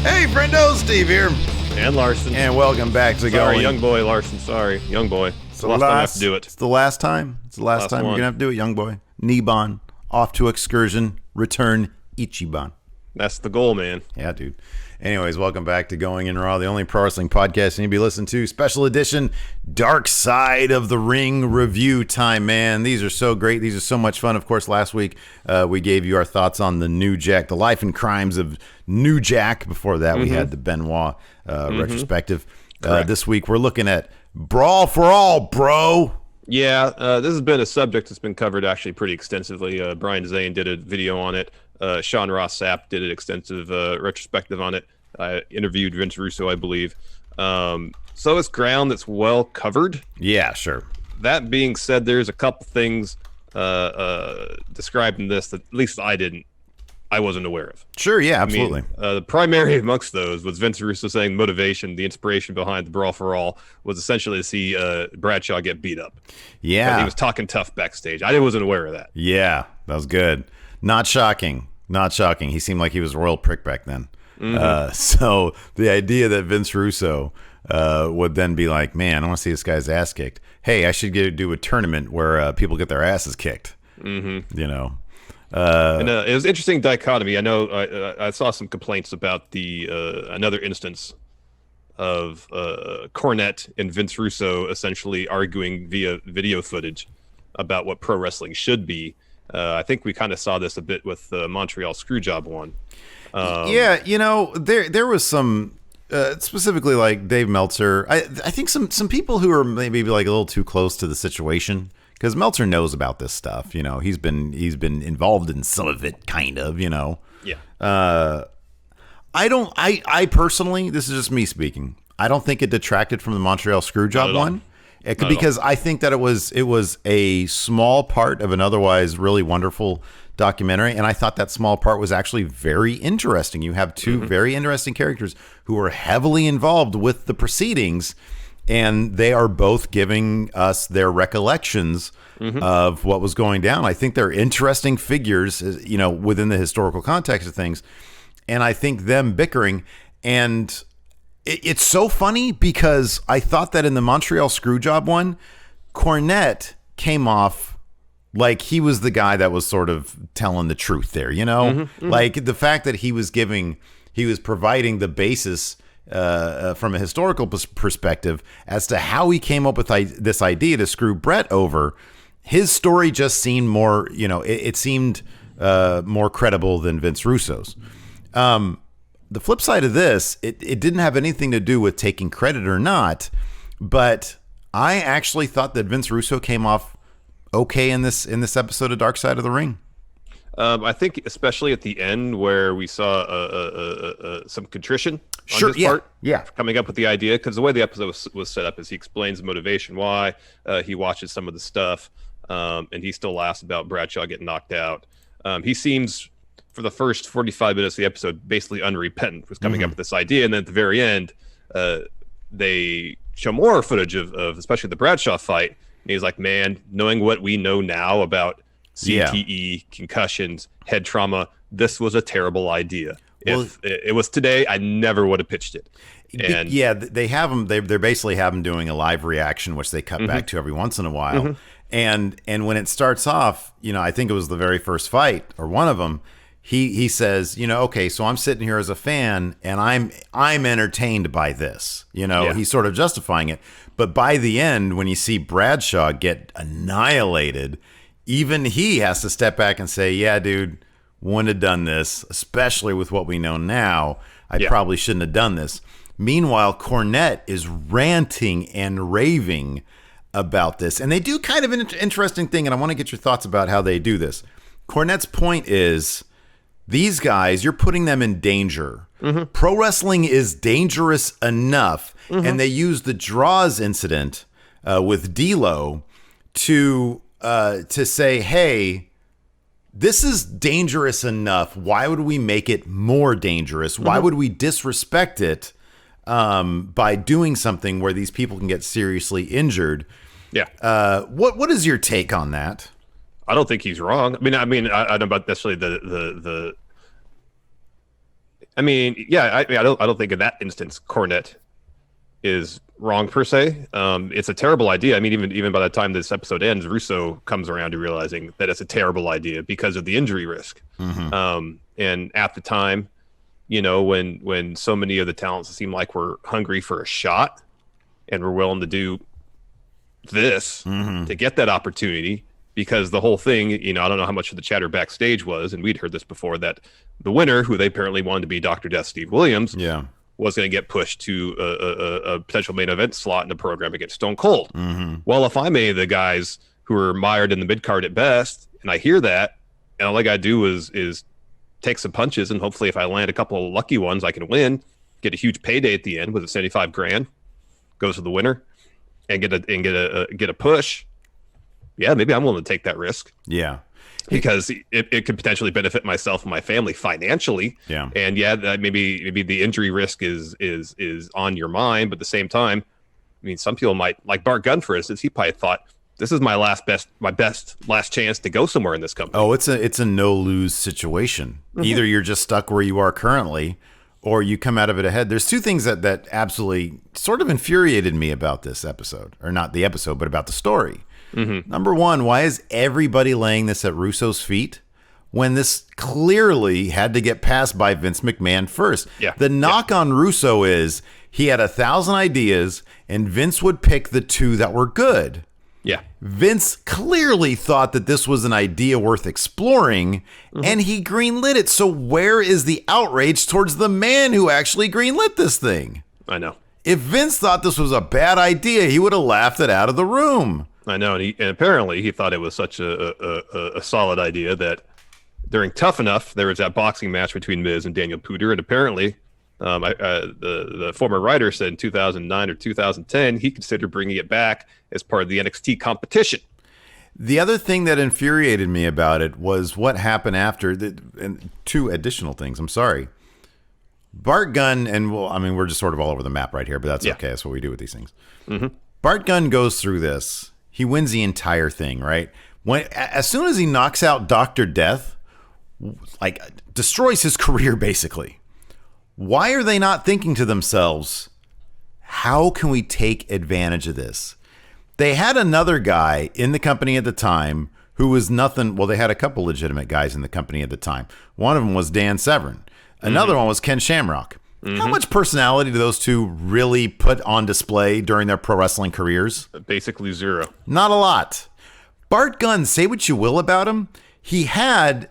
Hey, friendo, Steve here. And Larson. And welcome back to Sorry, Going. young boy, Larson. Sorry, young boy. It's the last time I have to do it. It's the last time. It's the last time you're one. going to have to do it, young boy. Niban, off to excursion, return Ichiban. That's the goal, man. Yeah, dude. Anyways, welcome back to Going in Raw, the only pro wrestling podcast you need to be listening to. Special edition, Dark Side of the Ring review time, man. These are so great. These are so much fun. Of course, last week we gave you our thoughts on the New Jack, the life and crimes of New Jack. Before that, we had the Benoit retrospective. This week, we're looking at Brawl for All, bro. Yeah, this has been a subject that's been covered actually pretty extensively. Brian Zane did a video on it. Sean Ross Sapp did an extensive retrospective on it. I interviewed Vince Russo, I believe. So it's ground that's well covered. Yeah, sure. That being said, there's a couple things described in this that at least I wasn't aware of. Sure, yeah, absolutely. I mean, the primary amongst those was Vince Russo saying motivation, the inspiration behind the Brawl for All was essentially to see Bradshaw get beat up. Yeah. But he was talking tough backstage. I wasn't aware of that. Yeah, that was good. Not shocking. Not shocking. He seemed like he was a royal prick back then. So the idea that Vince Russo would then be like, man, I want to see this guy's ass kicked. Hey, I should do a tournament where people get their asses kicked. You know. And it was an interesting dichotomy. I know I saw some complaints about the another instance of Cornette and Vince Russo essentially arguing via video footage about what pro wrestling should be. I think we kind of saw this a bit with the Montreal Screwjob one. Yeah, you know, there was some specifically like Dave Meltzer. I think some people who are maybe like a little too close to the situation. Because Meltzer knows about this stuff, you know. He's been involved in some of it, kind of, you know. Yeah. I personally, this is just me speaking. I don't think it detracted from the Montreal Screwjob one, because I think that it was a small part of an otherwise really wonderful documentary, and I thought that small part was actually very interesting. You have two very interesting characters who are heavily involved with the proceedings. And they are both giving us their recollections of what was going down. I think they're interesting figures, you know, within the historical context of things. And I think them bickering. And it's so funny because I thought that in the Montreal Screwjob one, Cornette came off like he was the guy that was sort of telling the truth there, you know? Like the fact that he was providing the basis from a historical perspective as to how he came up with this idea to screw Brett over. His story just seemed more, you know, it seemed more credible than Vince Russo's. The flip side of this, it didn't have anything to do with taking credit or not, but I actually thought that Vince Russo came off okay in this episode of Dark Side of the Ring. I think especially at the end where we saw some contrition on his part, coming up with the idea, because the way the episode was set up is he explains the motivation why he watches some of the stuff, and he still laughs about Bradshaw getting knocked out. He seems, for the first 45 minutes of the episode, basically unrepentant was coming up with this idea, and then at the very end, they show more footage of especially the Bradshaw fight, and he's like, man, knowing what we know now about CTE, concussions, head trauma, this was a terrible idea. Well, if it was today, I never would have pitched it. And yeah, they have them. They basically have them doing a live reaction, which they cut back to every once in a while. And when it starts off, you know, I think it was the very first fight or one of them. He says, you know, okay, so I'm sitting here as a fan and I'm entertained by this. You know, he's sort of justifying it. But by the end, when you see Bradshaw get annihilated, even he has to step back and say, yeah, dude, wouldn't have done this, especially with what we know now. I probably shouldn't have done this. Meanwhile, Cornette is ranting and raving about this. And they do kind of an interesting thing, and I want to get your thoughts about how they do this. Cornette's point is, these guys, you're putting them in danger. Pro wrestling is dangerous enough, and they use the Draws incident with D'Lo to say, hey, this is dangerous enough. Why would we make it more dangerous? Why would we disrespect it by doing something where these people can get seriously injured? Yeah. What is your take on that? I don't think he's wrong. I don't know about necessarily the I mean, yeah, I don't think in that instance Cornette is wrong per se. It's a terrible idea. I mean, even by the time this episode ends, Russo comes around to realizing that it's a terrible idea because of the injury risk. And at the time, when so many of the talents seem like we're hungry for a shot and we're willing to do this to get that opportunity, because the whole thing, I don't know how much of the chatter backstage was, and we'd heard this before, that the winner, who they apparently wanted to be Dr. Death Steve Williams, was going to get pushed to a potential main event slot in the program against Stone Cold. Well, if I'm any of the guys who are mired in the mid card at best, and I hear that, and all I got to do is take some punches, and hopefully if I land a couple of lucky ones, I can win, get a huge payday at the end with a $75,000, goes to the winner, and get a push. Yeah, maybe I'm willing to take that risk. Yeah. Because it could potentially benefit myself and my family financially. Yeah. And maybe the injury risk is on your mind, but at the same time, I mean, some people might, like Bart Gunn, for instance, he probably thought, this is my best last chance to go somewhere in this company. Oh, it's a no-lose situation. Either you're just stuck where you are currently, or you come out of it ahead. There's two things that absolutely sort of infuriated me about this episode, or not the episode, but about the story. Number one, why is everybody laying this at Russo's feet when this clearly had to get passed by Vince McMahon first? Yeah. The knock on Russo is he had 1,000 ideas and Vince would pick the 2 that were good. Yeah. Vince clearly thought that this was an idea worth exploring, and he greenlit it. So where is the outrage towards the man who actually greenlit this thing? I know. If Vince thought this was a bad idea, he would have laughed it out of the room. I know, and apparently he thought it was such a solid idea that during Tough Enough, there was that boxing match between Miz and Daniel Puder, and apparently the former writer said in 2009 or 2010 he considered bringing it back as part of the NXT competition. The other thing that infuriated me about it was what happened after, and 2 additional things, I'm sorry. Bart Gunn, and we're just sort of all over the map right here, but that's okay. That's what we do with these things. Bart Gunn goes through this. He wins the entire thing, right? As soon as he knocks out Dr. Death, like destroys his career basically. Why are they not thinking to themselves, how can we take advantage of this? They had another guy in the company at the time who was nothing. Well, they had a couple legitimate guys in the company at the time. One of them was Dan Severn. Another one was Ken Shamrock. How much personality do those 2 really put on display during their pro wrestling careers? Basically 0. Not a lot. Bart Gunn, say what you will about him, he had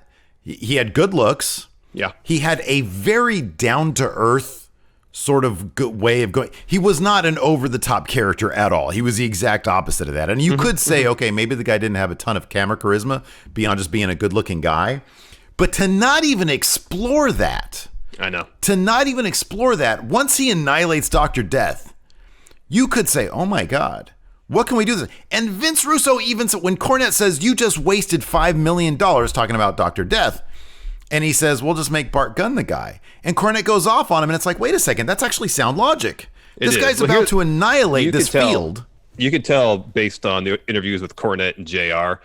good looks. Yeah. He had a very down-to-earth sort of good way of going. He was not an over-the-top character at all. He was the exact opposite of that. And you could say, okay, maybe the guy didn't have a ton of camera charisma beyond just being a good-looking guy. But to not even explore that... I know. To not even explore that, once he annihilates Dr. Death, you could say, oh my God, what can we do? And Vince Russo even said, when Cornette says, you just wasted $5 million talking about Dr. Death, and he says, we'll just make Bart Gunn the guy. And Cornette goes off on him, and it's like, wait a second, that's actually sound logic. This guy's about to annihilate this field. You could tell based on the interviews with Cornette and JR,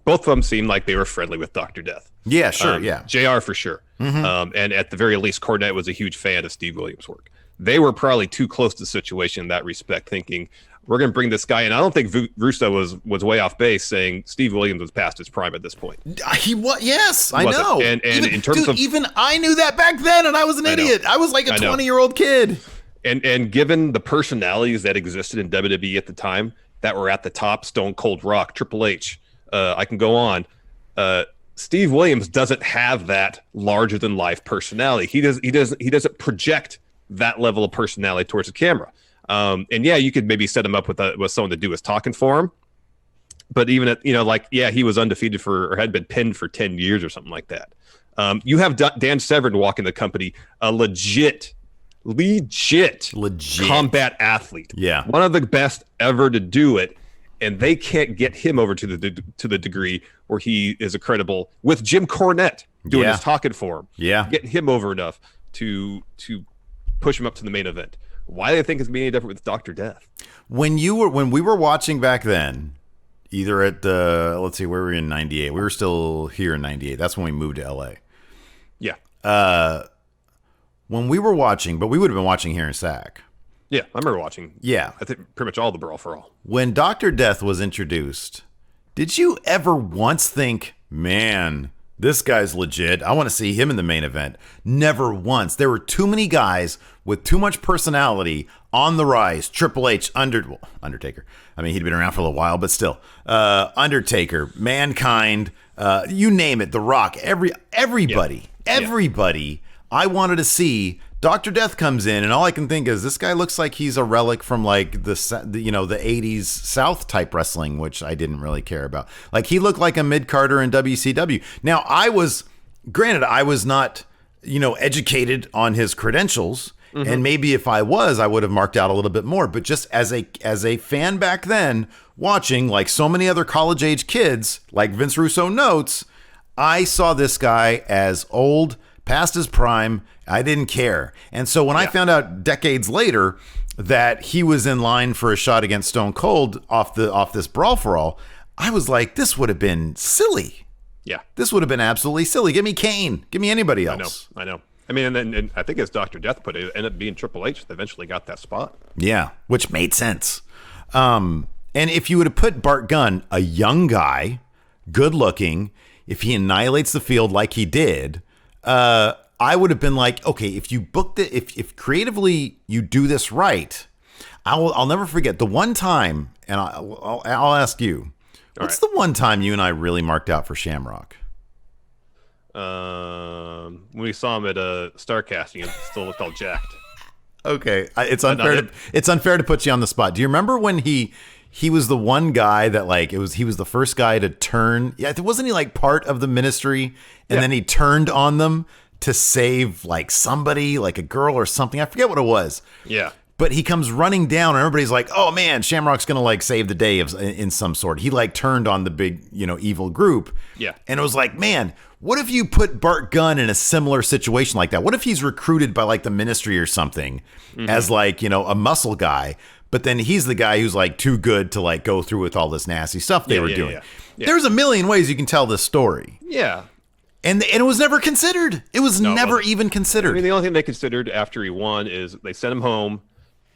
both of them seemed like they were friendly with Dr. Death. Yeah, sure, JR for sure. And at the very least, Cornette was a huge fan of Steve Williams' work. They were probably too close to the situation in that respect, thinking, we're going to bring this guy in. I don't think Russo was way off base saying Steve Williams was past his prime at this point. He was, yes, I know. And in terms of... even I knew that back then, and I was an idiot. I was like a 20-year-old kid. And given the personalities that existed in WWE at the time that were at the top, Stone Cold Rock, Triple H, I can go on, Steve Williams doesn't have that larger than life personality. He doesn't project that level of personality towards the camera. And yeah, you could maybe set him up with someone to do his talking for him. But even at, he was undefeated or had been pinned for 10 years or something like that. You have Dan Severn walk in the company, a legit combat athlete. Yeah. One of the best ever to do it. And they can't get him over to the degree where he is credible with Jim Cornette doing his talking for him. Yeah. Getting him over enough to push him up to the main event. Why do they think it's being any different with Dr. Death? When we were watching back then, either at let's see, where were we in 98? We were still here in 98. That's when we moved to LA. Yeah. when we were watching, but we would have been watching here in SAC. Yeah, I remember watching. Yeah. I think pretty much all the Brawl for All. When Dr. Death was introduced, did you ever once think, man, this guy's legit, I want to see him in the main event? Never once. There were too many guys with too much personality on the rise. Triple H, Undertaker. I mean, he'd been around for a little while, but still. Undertaker, Mankind, you name it, The Rock, everybody. I wanted to see. Dr. Death comes in, and all I can think is this guy looks like he's a relic from like the 80s South type wrestling, which I didn't really care about. Like he looked like a mid-carder in WCW. Now I was not, educated on his credentials, and maybe if I was, I would have marked out a little bit more. But just as a fan back then, watching like so many other college age kids, like Vince Russo notes, I saw this guy as old, past his prime. I didn't care. And so when I found out decades later that he was in line for a shot against Stone Cold off this Brawl for All, I was like, this would have been silly. Yeah. This would have been absolutely silly. Give me Kane. Give me anybody else. I know. I mean, and I think as Dr. Death put it ended up being Triple H that eventually got that spot. Yeah, which made sense. And if you would have put Bart Gunn, a young guy, good looking, if he annihilates the field like he did, I would have been like, okay, if you booked it, if creatively you do this right, I'll never forget the one time, and I'll ask you, what's the one time you and I really marked out for Shamrock? When we saw him at Starcasting, and still looked all jacked. Okay, it's unfair to put you on the spot. Do you remember when he was the one guy that like he was the first guy to turn? Yeah, wasn't he like part of the ministry, and then he turned on them to save like somebody, like a girl or something. I forget what it was. Yeah. But he comes running down and everybody's like, oh man, Shamrock's going to like save the day in some sort. He like turned on the big, evil group. Yeah. And it was like, man, what if you put Bart Gunn in a similar situation like that? What if he's recruited by like the ministry or something as like, a muscle guy, but then he's the guy who's like too good to like go through with all this nasty stuff they were doing. Yeah. There's a million ways you can tell this story. Yeah. And it was never considered. It was never even considered. I mean, the only thing they considered after he won is they sent him home,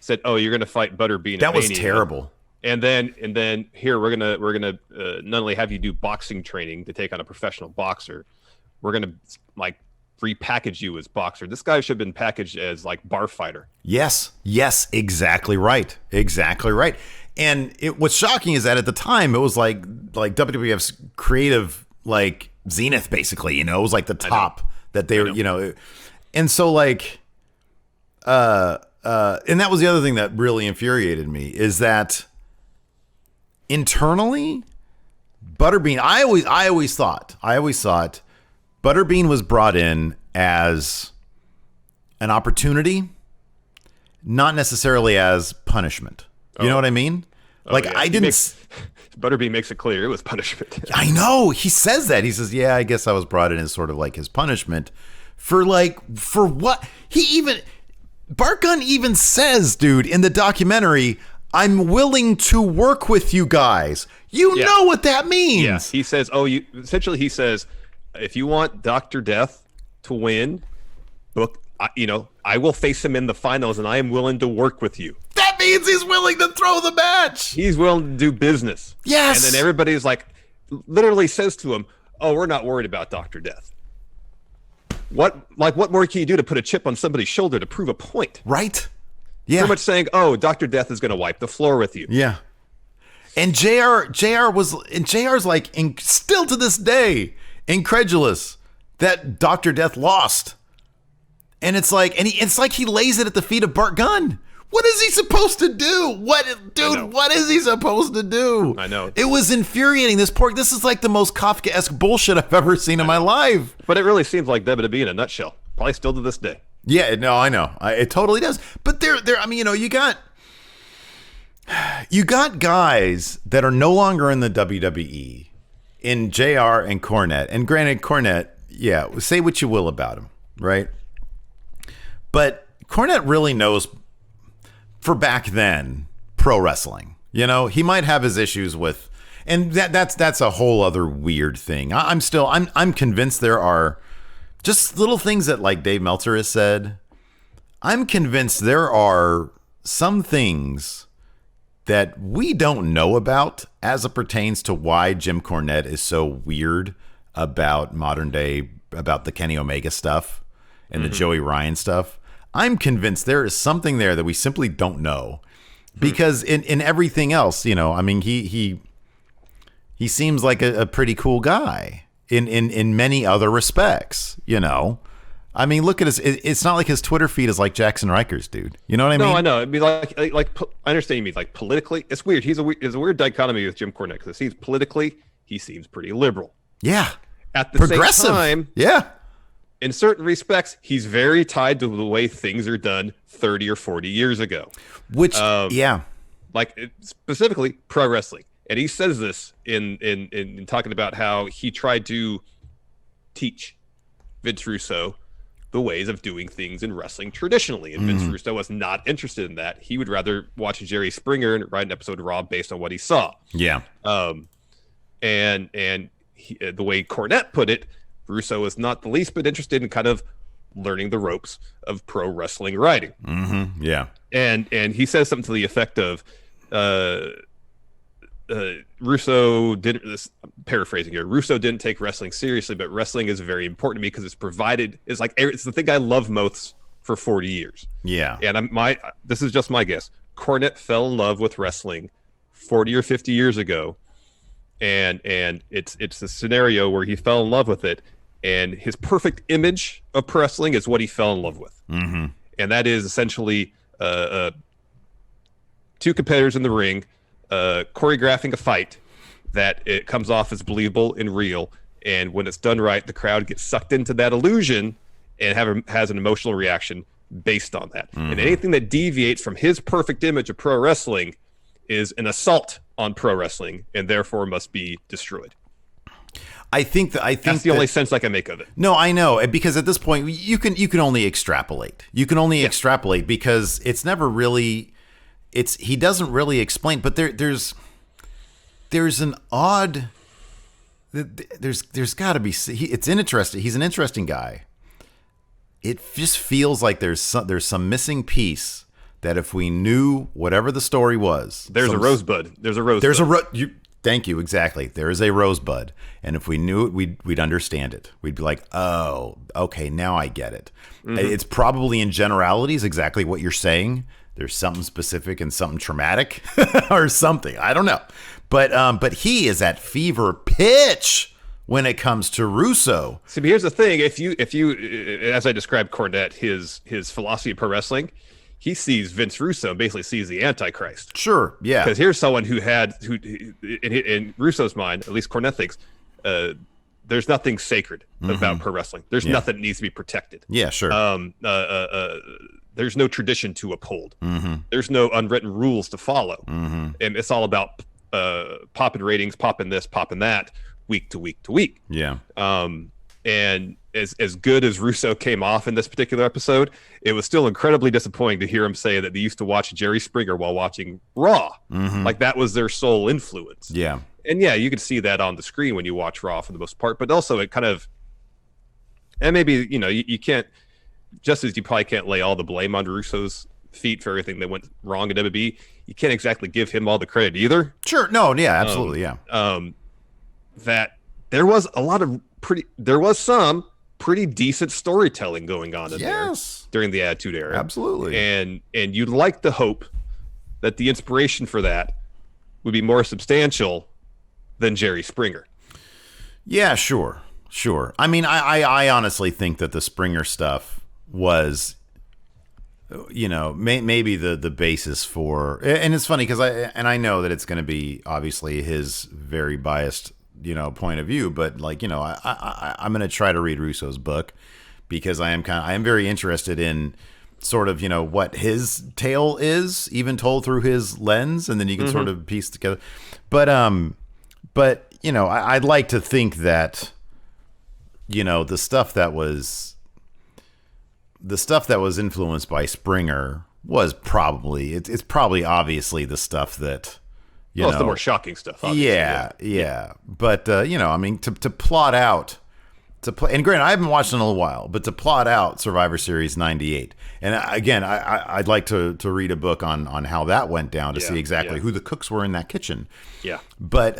said, "Oh, you're going to fight Butterbean." That was terrible. And then here we're gonna not only have you do boxing training to take on a professional boxer, we're gonna like repackage you as boxer. This guy should have been packaged as like bar fighter. Yes, exactly right. And what's shocking is that at the time it was like WWF's creative like zenith, basically, it was like the top that they were, and so like, and that was the other thing that really infuriated me is that internally, Butterbean, I always thought Butterbean was brought in as an opportunity, not necessarily as punishment. You know what I mean? I didn't. Butterbean makes it clear it was punishment. I know. He says that. He says, yeah, I guess I was brought in as sort of like his punishment for what? Bart Gunn even says, dude, in the documentary, I'm willing to work with you guys. You know what that means. Yeah. He says, he says, if you want Dr. Death to win, I will face him in the finals and I am willing to work with you. That means he's willing to throw the match. He's willing to do business. Yes. And then everybody's like, literally says to him, oh, we're not worried about Dr. Death. What more can you do to put a chip on somebody's shoulder to prove a point? Right. Yeah. Pretty much saying, oh, Dr. Death is going to wipe the floor with you. Yeah. And JR's like, still to this day, incredulous that Dr. Death lost. And it's like, he lays it at the feet of Bart Gunn. What is he supposed to do? What is he supposed to do? I know. It was infuriating. This is like the most Kafkaesque bullshit I've ever seen in my life. But it really seems like WWE in a nutshell. Probably still to this day. Yeah, no, I know. It totally does. But I mean, you got guys that are no longer in the WWE in JR and Cornette. And granted, Cornette, say what you will about him, right? But Cornette really knows, for back then, pro wrestling. He might have his issues with, and that's a whole other weird thing. I'm convinced there are just little things that like Dave Meltzer has said I'm convinced there are some things that we don't know about as it pertains to why Jim Cornette is so weird about modern day, about the Kenny Omega stuff and the Joey Ryan stuff. I'm convinced there is something there that we simply don't know, because in everything else, I mean, he seems like a pretty cool guy in many other respects, I mean, look at his. It's not like his Twitter feed is like Jackson Riker's, dude. You know what I mean? No, I know. It'd be like I understand you mean like politically. It's weird. There's a weird dichotomy with Jim Cornette, because he seems pretty liberal. Yeah. At the same time, yeah. In certain respects, he's very tied to the way things are done 30 or 40 years ago. Which, like specifically pro wrestling, and he says this in talking about how he tried to teach Vince Russo the ways of doing things in wrestling traditionally, and Vince Russo was not interested in that. He would rather watch Jerry Springer and write an episode of Raw based on what he saw. Yeah. And the way Cornette put it, Russo is not the least bit interested in kind of learning the ropes of pro wrestling writing. Yeah. And he says something to the effect of, Russo didn't, this paraphrasing here, Russo didn't take wrestling seriously, but wrestling is very important to me because it's the thing I love most for 40 years. Yeah. And this is just my guess. Cornette fell in love with wrestling 40 or 50 years ago. And it's a scenario where he fell in love with it, and his perfect image of pro wrestling is what he fell in love with. And that is essentially two competitors in the ring, choreographing a fight that it comes off as believable and real, and when it's done right, the crowd gets sucked into that illusion and has an emotional reaction based on that. And anything that deviates from his perfect image of pro wrestling is an assault on pro wrestling, and therefore must be destroyed. I think that's the only sense I can make of it. No, I know, because at this point you can only extrapolate. You can only extrapolate, because it's never really. He doesn't really explain, but there's an odd. There's got to be. It's interesting. He's an interesting guy. It just feels like there's some missing piece that if we knew whatever the story was, there's a rosebud. Thank you. Exactly. There is a rosebud. And if we knew it, we'd understand it. We'd be like, oh, okay, now I get it. It's probably in generalities exactly what you're saying. There's something specific and something traumatic or something. I don't know. But he is at fever pitch when it comes to Russo. See, but here's the thing. If you, as I described Cornette, his philosophy of pro wrestling, he sees Vince Russo and basically sees the Antichrist. Sure, yeah. Because here's someone who in Russo's mind, at least Cornette thinks, there's nothing sacred about pro wrestling. There's nothing that needs to be protected. Yeah, sure. There's no tradition to uphold. There's no unwritten rules to follow. And it's all about popping ratings, popping this, popping that, week to week to week. Yeah. And as good as Russo came off in this particular episode, it was still incredibly disappointing to hear him say that they used to watch Jerry Springer while watching Raw. Like that was their sole influence. Yeah. And yeah, you could see that on the screen when you watch Raw for the most part, but also it kind of, and maybe, you can't, just as you probably can't lay all the blame on Russo's feet for everything that went wrong in WWE, you can't exactly give him all the credit either. Sure. No, yeah, absolutely. That there was some pretty decent storytelling going on in there during the Attitude Era. Absolutely. And you'd like to hope that the inspiration for that would be more substantial than Jerry Springer. Yeah, sure. I mean, I honestly think that the Springer stuff was, maybe the basis for, and it's funny because I know that it's going to be obviously his very biased point of view, but I'm going to try to read Russo's book because I am very interested in sort of, what his tale is, even told through his lens, and then you can sort of piece together. But I'd like to think that, the stuff that was influenced by Springer was probably, it's probably obviously the stuff that, it's the more shocking stuff. Yeah. But, I mean, to plot out to play, and granted, I haven't watched in a little while, but to plot out Survivor Series '98, and again, I'd like to read a book on how that went down to see exactly who the cooks were in that kitchen. Yeah, but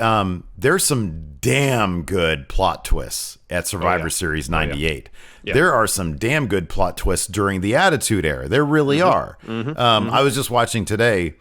there's some damn good plot twists at Survivor Series '98. Yeah. There are some damn good plot twists during the Attitude Era. There really are. I was just watching today,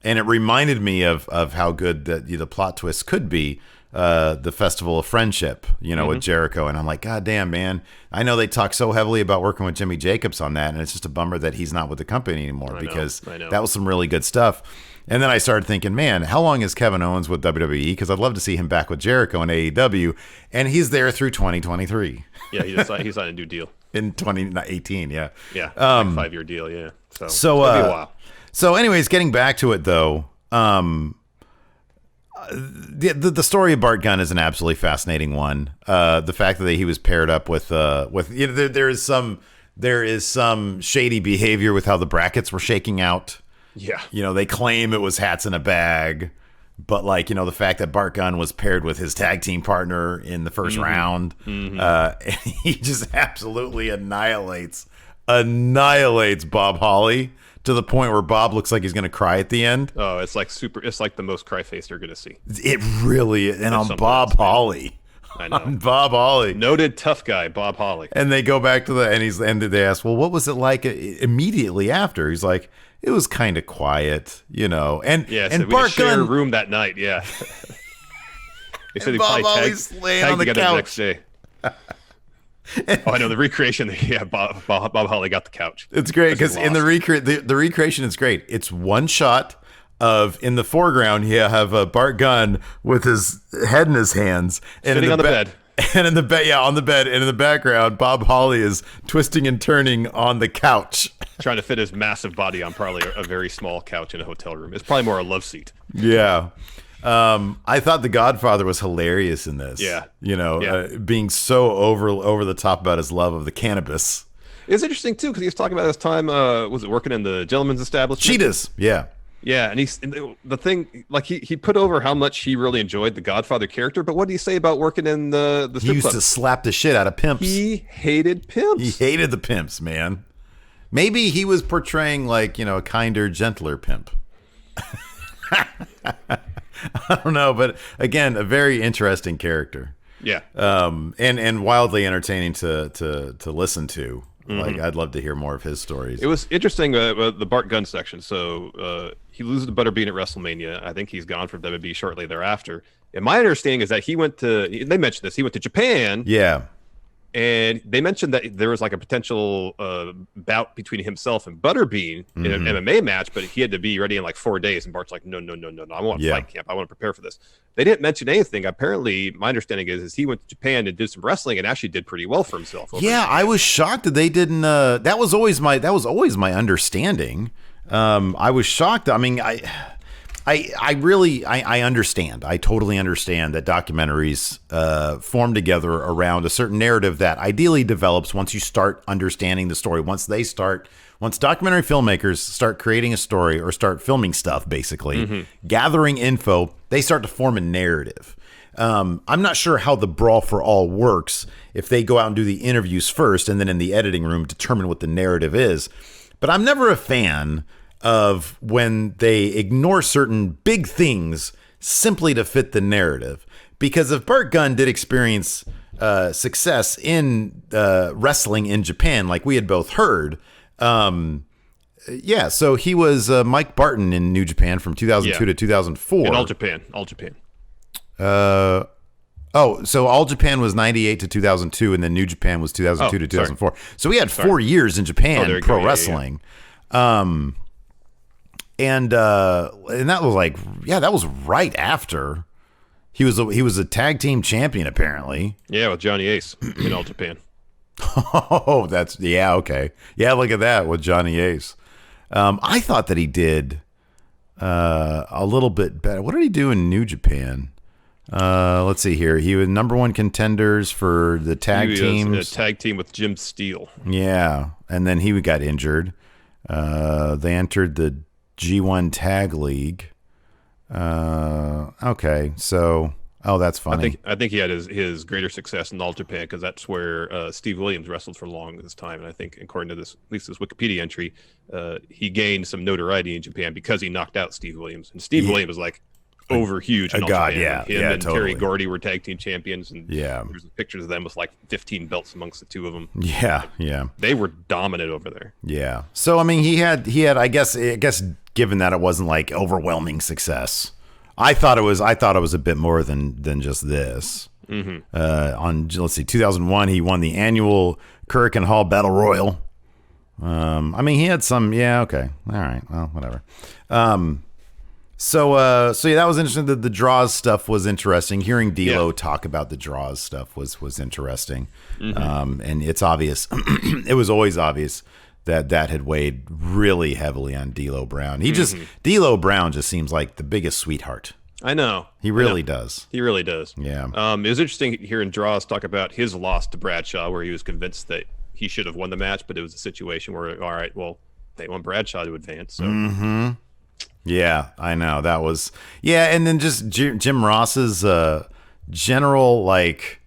and it reminded me of how good the plot twists could be. The Festival of Friendship, with Jericho. And I'm like, God damn, man. I know they talk so heavily about working with Jimmy Jacobs on that. And it's just a bummer that he's not with the company anymore because that was some really good stuff. And then I started thinking, man, how long is Kevin Owens with WWE? Because I'd love to see him back with Jericho in AEW. And he's there through 2023. Yeah, he signed a new deal. In 2018, yeah. Yeah, 5-year deal, yeah. So it's gonna be a while. So anyways, getting back to it, though, the story of Bart Gunn is an absolutely fascinating one. The fact that he was paired up with there is some shady behavior with how the brackets were shaking out. Yeah, they claim it was hats in a bag, but the fact that Bart Gunn was paired with his tag team partner in the first round, and he just absolutely annihilates Bob Holly. To the point where Bob looks like he's going to cry at the end. Oh, it's like the most cry face you're going to see. It really is. And on Bob Holly. I know. On Bob Holly. Noted tough guy, Bob Holly. And they go back to and they ask, well, what was it like immediately after? He's like, it was kind of quiet, And so Bart Gunn, a room that night, yeah. They said Bob Holly's laying on the couch. The next day. I know the recreation. Yeah, Bob Holly got the couch. It's great because in the recreation, it's great. It's one shot of in the foreground. You have Bart Gunn with his head in his hands and sitting on the bed. And in the bed, on the bed, and in the background, Bob Holly is twisting and turning on the couch, trying to fit his massive body on probably a very small couch in a hotel room. It's probably more a love seat. Yeah. I thought The Godfather was hilarious in this. Yeah. Being so over the top about his love of the cannabis. It's interesting, too, because he was talking about his time, was it working in the gentleman's establishment? Cheetahs, yeah. Yeah, and the thing, like, he put over how much he really enjoyed the Godfather character, but what did he say about working in the strip club? He used to slap the shit out of pimps. He hated pimps. He hated the pimps, man. Maybe he was portraying, like, a kinder, gentler pimp. I don't know, but again, a very interesting character. Yeah. And wildly entertaining to listen to. Like, I'd love to hear more of his stories. It was interesting, the Bart Gunn section. So he loses to Butterbean at WrestleMania. I think he's gone from WWE shortly thereafter. And my understanding is that they mentioned this, he went to Japan. Yeah. And they mentioned that there was like a potential bout between himself and Butterbean in an MMA match, but he had to be ready in like 4 days. And Bart's like, no. I want fight camp. I want to prepare for this. They didn't mention anything. Apparently, my understanding is he went to Japan and did some wrestling and actually did pretty well for himself. Yeah, I was shocked that they didn't. That was always my understanding. I was shocked. I mean, I understand. I totally understand that documentaries form together around a certain narrative that ideally develops once you start understanding the story. Once documentary filmmakers start creating a story or start filming stuff, basically, gathering info, they start to form a narrative. I'm not sure how the Brawl for All works if they go out and do the interviews first and then in the editing room determine what the narrative is. But I'm never a fan of when they ignore certain big things simply to fit the narrative. Because if Bart Gunn did experience success in wrestling in Japan, like we had both heard, so he was Mike Barton in New Japan from 2002 to 2004. In All Japan. So All Japan was 98 to 2002, and then New Japan was 2002 to 2004. Sorry. So we had 4 years in Japan pro wrestling. Yeah. And that was that was right after he was a tag team champion, apparently. Yeah, with Johnny Ace in All Japan. Oh, okay. Yeah, look at that with Johnny Ace. I thought that he did a little bit better. What did he do in New Japan? Let's see here. He was number one contenders for the tag teams. A tag team with Jim Steele. Yeah, and then he got injured. They entered the G1 Tag League. Okay, so Oh, that's funny. I think he had his greater success in All Japan because that's where Steve Williams wrestled for long this time. And I think, according to this, at least this Wikipedia entry, he gained some notoriety in Japan because he knocked out Steve Williams. And Steve Williams was like over huge in All Japan. Him and totally. Terry Gordy were tag team champions. And there's pictures of them with like 15 belts amongst the two of them. Yeah. They were dominant over there. Yeah. So, I mean, he had, I guess, given that it wasn't like overwhelming success, I thought it was a bit more than just this. On, let's see, 2001, he won the annual Kurikan Hall Battle Royal. I mean, he had some, okay. All right. Well, whatever. So yeah, that was interesting. The draws stuff was interesting. Hearing D'Lo talk about the draws stuff was interesting. And it's obvious. It was always obvious that had weighed really heavily on D'Lo Brown. D'Lo Brown just seems like the biggest sweetheart. I know. He really does. He really does. Yeah. It was interesting hearing Draws talk about his loss to Bradshaw, where he was convinced that he should have won the match, but it was a situation where, all right, well, they want Bradshaw to advance. So. Yeah, I know. That was... Yeah, and then just Jim Ross's general, like,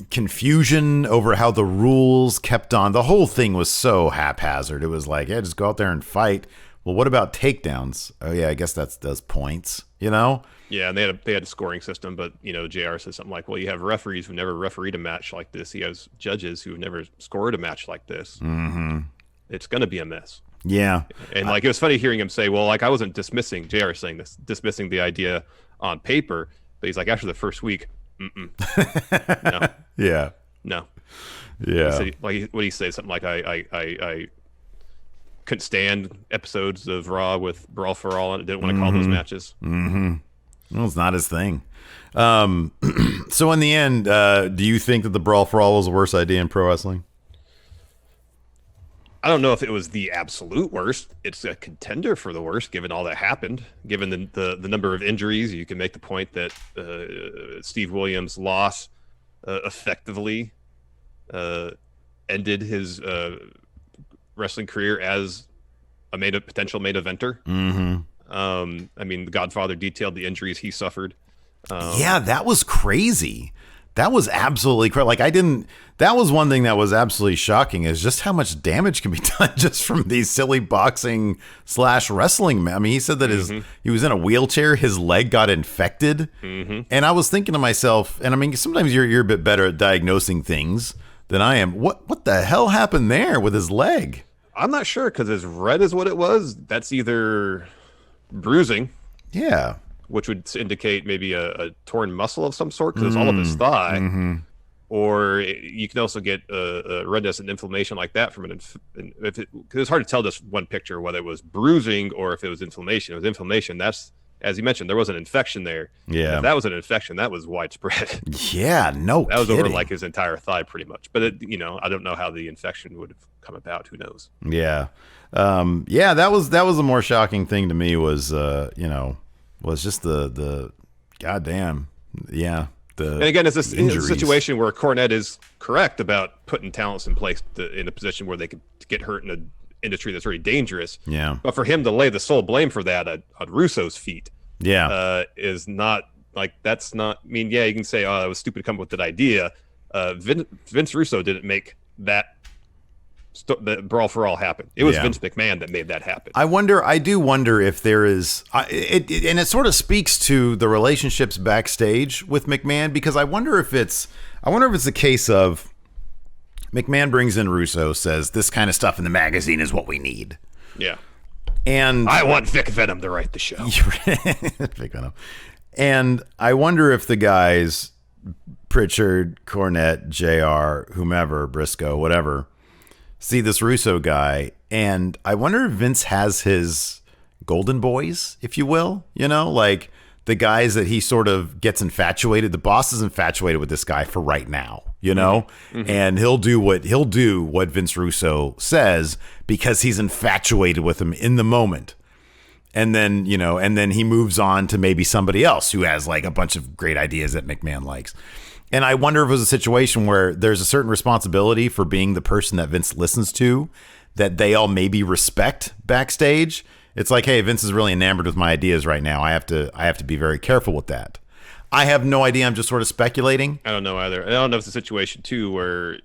confusion over how the rules kept on. The whole thing was so haphazard. It was like, yeah, just go out there and fight. Well, what about takedowns? Oh, yeah, I guess that's those points, you know? Yeah, and they had a scoring system, but, you know, JR says something like, well, you have referees who never refereed a match like this. He has judges who have never scored a match like this. It's going to be a mess. Yeah. And, like, it was funny hearing him say, well, like, I wasn't dismissing, JR saying this, dismissing the idea on paper, but he's like, after the first week, no. Yeah. No. Yeah. Said, like, what did he say? Something like, I couldn't stand episodes of Raw with Brawl for All and didn't want to call those matches. Well, it's not his thing. So in the end, do you think that the Brawl for All was the worst idea in pro wrestling? I don't know if it was the absolute worst. It's a contender for the worst, given all that happened. Given the number of injuries, you can make the point that Steve Williams' loss effectively ended his wrestling career as a potential main eventer. I mean, the Godfather detailed the injuries he suffered. Yeah, that was crazy. That was absolutely crazy. Like, that was one thing that was absolutely shocking, is just how much damage can be done just from these silly boxing / wrestling. I mean, he said that he was in a wheelchair, his leg got infected. And I was thinking to myself, and I mean, sometimes you're a bit better at diagnosing things than I am. What the hell happened there with his leg? I'm not sure, because as red as what it was, that's either bruising. Yeah. Which would indicate maybe a torn muscle of some sort, because it's all of his thigh. Or you can also get a redness and inflammation like that from because it's hard to tell this one picture whether it was bruising or if it was inflammation. It was inflammation. That's, as you mentioned, there was an infection there. Yeah. If that was an infection, that was widespread. Yeah, no That was kidding. over like his entire thigh pretty much. But, I don't know how the infection would have come about. Who knows? Yeah. Yeah, that was a more shocking thing to me was just the goddamn, yeah. And again, it's a situation where Cornette is correct about putting talents in place in a position where they could get hurt in an industry that's very dangerous. Yeah. But for him to lay the sole blame for that on Russo's feet, is not like, that's not. I mean, yeah, you can say, oh, it was stupid to come up with that idea. Vince Russo didn't make that. The Brawl for All happened. It was Vince McMahon that made that happen. I do wonder if there is, and it sort of speaks to the relationships backstage with McMahon, because I wonder if it's a case of McMahon brings in Russo, says this kind of stuff in the magazine is what we need. Yeah. And I want Vic Venom to write the show. Vic Venom. And I wonder if the guys, Pritchard, Cornette, JR, whomever, Briscoe, whatever, see this Russo guy, and I wonder if Vince has his golden boys, if you will, like the guys that he sort of gets infatuated. The boss is infatuated with this guy for right now, and he'll do what Vince Russo says because he's infatuated with him in the moment. And then, and then he moves on to maybe somebody else who has like a bunch of great ideas that McMahon likes. And I wonder if it was a situation where there's a certain responsibility for being the person that Vince listens to that they all maybe respect backstage. It's like, hey, Vince is really enamored with my ideas right now. I have to be very careful with that. I have no idea. I'm just sort of speculating. I don't know either. I don't know if it's a situation too where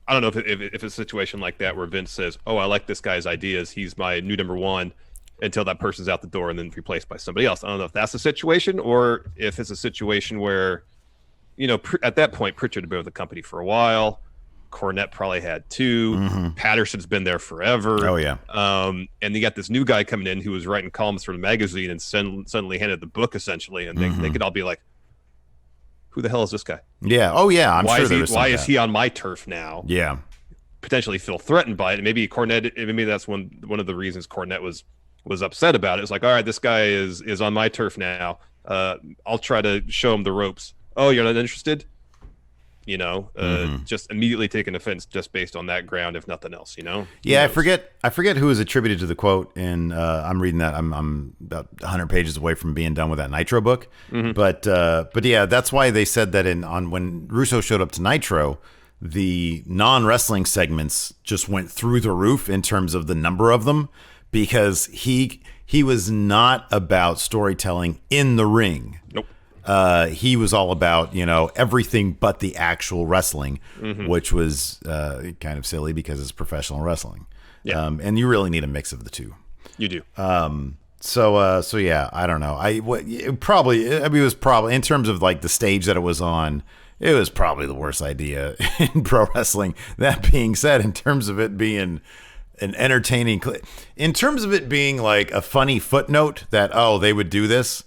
I don't know if it's a situation like that where Vince says, "Oh, I like this guy's ideas. He's my new number one," until that person's out the door and then replaced by somebody else. I don't know if that's the situation or if it's a situation where, at that point, Pritchard had been with the company for a while. Cornette probably had too. Mm-hmm. Patterson's been there forever. Oh yeah. And you got this new guy coming in who was writing columns for the magazine and suddenly handed the book essentially, and they could all be like, "Who the hell is this guy?" Yeah. Oh yeah. I'm sure. Why is he on my turf now? Yeah. Potentially feel threatened by it. And maybe Cornette. Maybe that's one of the reasons Cornette was upset about it. It's like, all right, this guy is on my turf now. I'll try to show him the ropes. Oh, you're not interested? Just immediately taking offense just based on that ground, if nothing else, Yeah, I forget who is attributed to the quote, and I'm reading that. I'm about 100 pages away from being done with that Nitro book. Mm-hmm. But yeah, that's why they said that when Russo showed up to Nitro, the non-wrestling segments just went through the roof in terms of the number of them, because he was not about storytelling in the ring. Nope. He was all about, everything but the actual wrestling, which was kind of silly because it's professional wrestling. Yeah. And you really need a mix of the two. You do. So yeah, I don't know. It was probably in terms of like the stage that it was on, it was probably the worst idea in pro wrestling. That being said, in terms of it being an entertaining, in terms of it being like a funny footnote that, oh, they would do this.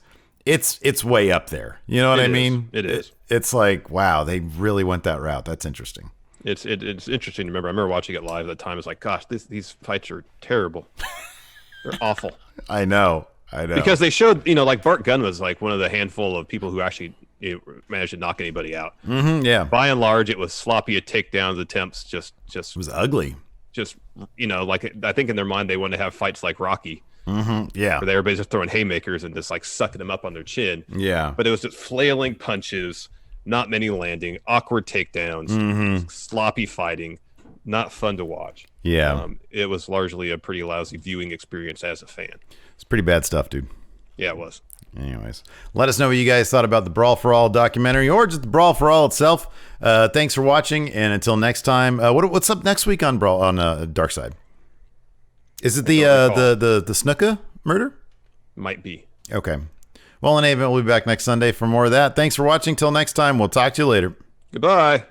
It's way up there. You know what I mean? It is. It's like, wow, they really went that route. That's interesting. It's interesting to remember. I remember watching it live at the time. It's like, gosh, these fights are terrible. They're awful. I know. Because they showed, like Bart Gunn was like one of the handful of people who actually managed to knock anybody out. Mm-hmm, yeah. By and large, it was sloppy takedowns attempts. Just it was ugly. Just like I think in their mind they wanted to have fights like Rocky. Mm-hmm. Yeah, where everybody's just throwing haymakers and just like sucking them up on their chin. Yeah, but it was just flailing punches, not many landing, awkward takedowns, sloppy fighting, not fun to watch. Yeah, it was largely a pretty lousy viewing experience as a fan. It's pretty bad stuff, dude. Yeah, it was. Anyways, let us know what you guys thought about the Brawl for All documentary or just the Brawl for All itself. Thanks for watching, and until next time, what's up next week on Brawl on Dark Side? Is it the Snuka murder? Might be. Okay. Well, in any event, we'll be back next Sunday for more of that. Thanks for watching. Till next time, we'll talk to you later. Goodbye.